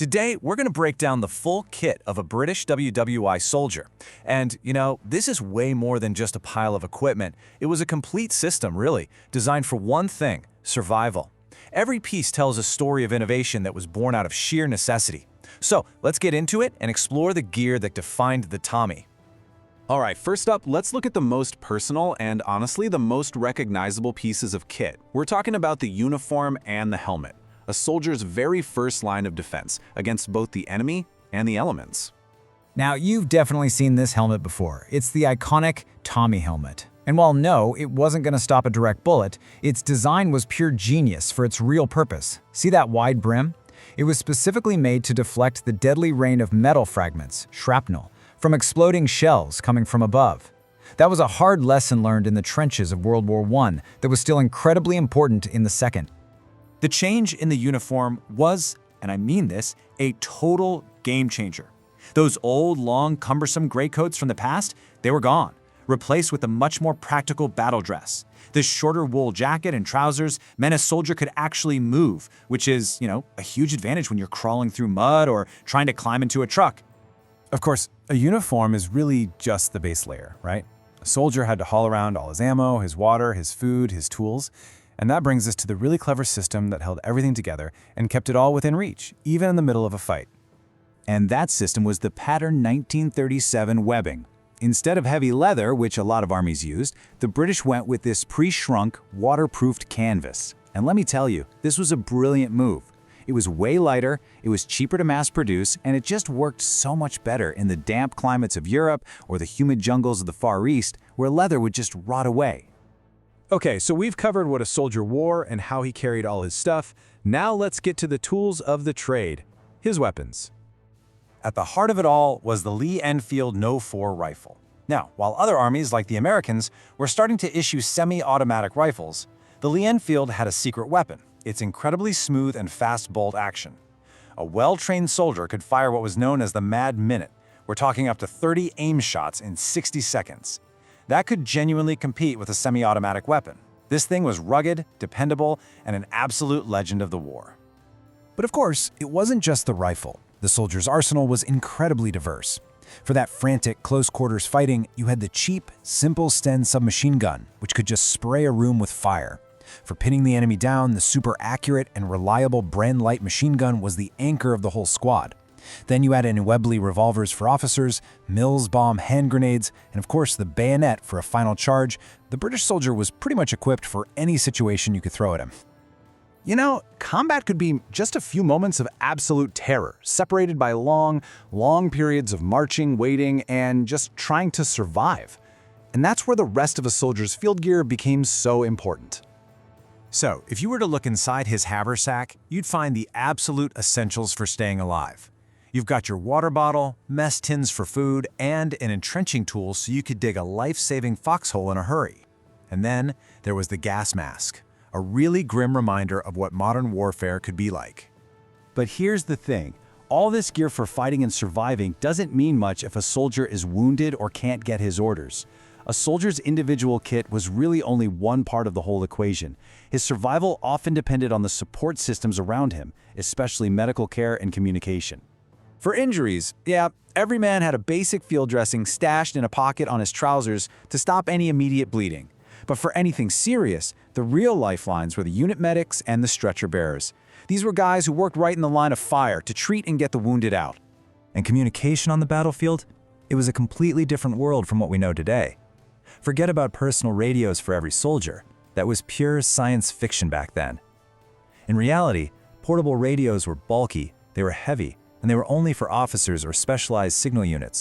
Today, we're going to break down the full kit of a British WWII soldier. And, this is way more than just a pile of equipment. It was a complete system, really, designed for one thing: survival. Every piece tells a story of innovation that was born out of sheer necessity. So, let's get into it and explore the gear that defined the Tommy. Alright, first up, let's look at the most personal and, honestly, the most recognizable pieces of kit. We're talking about the uniform and the helmet, a soldier's very first line of defense against both the enemy and the elements. Now, you've definitely seen this helmet before. It's the iconic Tommy helmet. And while no, it wasn't going to stop a direct bullet, its design was pure genius for its real purpose. See that wide brim? It was specifically made to deflect the deadly rain of metal fragments, shrapnel, from exploding shells coming from above. That was a hard lesson learned in the trenches of World War I that was still incredibly important in the Second. The change in the uniform was, and I mean this, a total game changer. Those old, long, cumbersome gray coats from the past, they were gone, replaced with a much more practical battle dress. This shorter wool jacket and trousers meant a soldier could actually move, which is, a huge advantage when you're crawling through mud or trying to climb into a truck. Of course, a uniform is really just the base layer, right? A soldier had to haul around all his ammo, his water, his food, his tools. And that brings us to the really clever system that held everything together and kept it all within reach, even in the middle of a fight. And that system was the pattern 1937 webbing. Instead of heavy leather, which a lot of armies used, the British went with this pre-shrunk, waterproofed canvas. And let me tell you, this was a brilliant move. It was way lighter, it was cheaper to mass produce, and it just worked so much better in the damp climates of Europe or the humid jungles of the Far East, where leather would just rot away. Okay, so we've covered what a soldier wore and how he carried all his stuff. Now let's get to the tools of the trade, his weapons. At the heart of it all was the Lee Enfield No-4 rifle. Now, while other armies, like the Americans, were starting to issue semi-automatic rifles, the Lee Enfield had a secret weapon: its incredibly smooth and fast bolt action. A well-trained soldier could fire what was known as the Mad Minute. We're talking up to 30 aim shots in 60 seconds. That could genuinely compete with a semi-automatic weapon. This thing was rugged, dependable, and an absolute legend of the war. But of course, it wasn't just the rifle. The soldier's arsenal was incredibly diverse. For that frantic, close-quarters fighting, you had the cheap, simple Sten submachine gun, which could just spray a room with fire. For pinning the enemy down, the super accurate and reliable Brand light machine gun was the anchor of the whole squad. Then you had Webley revolvers for officers, Mills bomb hand grenades, and of course the bayonet for a final charge. The British soldier was pretty much equipped for any situation you could throw at him. Combat could be just a few moments of absolute terror, separated by long, long periods of marching, waiting, and just trying to survive. And that's where the rest of a soldier's field gear became so important. So, if you were to look inside his haversack, you'd find the absolute essentials for staying alive. You've got your water bottle, mess tins for food, and an entrenching tool so you could dig a life-saving foxhole in a hurry. And then there was the gas mask, a really grim reminder of what modern warfare could be like. But here's the thing: all this gear for fighting and surviving doesn't mean much if a soldier is wounded or can't get his orders. A soldier's individual kit was really only one part of the whole equation. His survival often depended on the support systems around him, especially medical care and communication. For injuries, every man had a basic field dressing stashed in a pocket on his trousers to stop any immediate bleeding. But for anything serious, the real lifelines were the unit medics and the stretcher bearers. These were guys who worked right in the line of fire to treat and get the wounded out. And communication on the battlefield? It was a completely different world from what we know today. Forget about personal radios for every soldier. That was pure science fiction back then. In reality, portable radios were bulky, they were heavy, and they were only for officers or specialized signal units.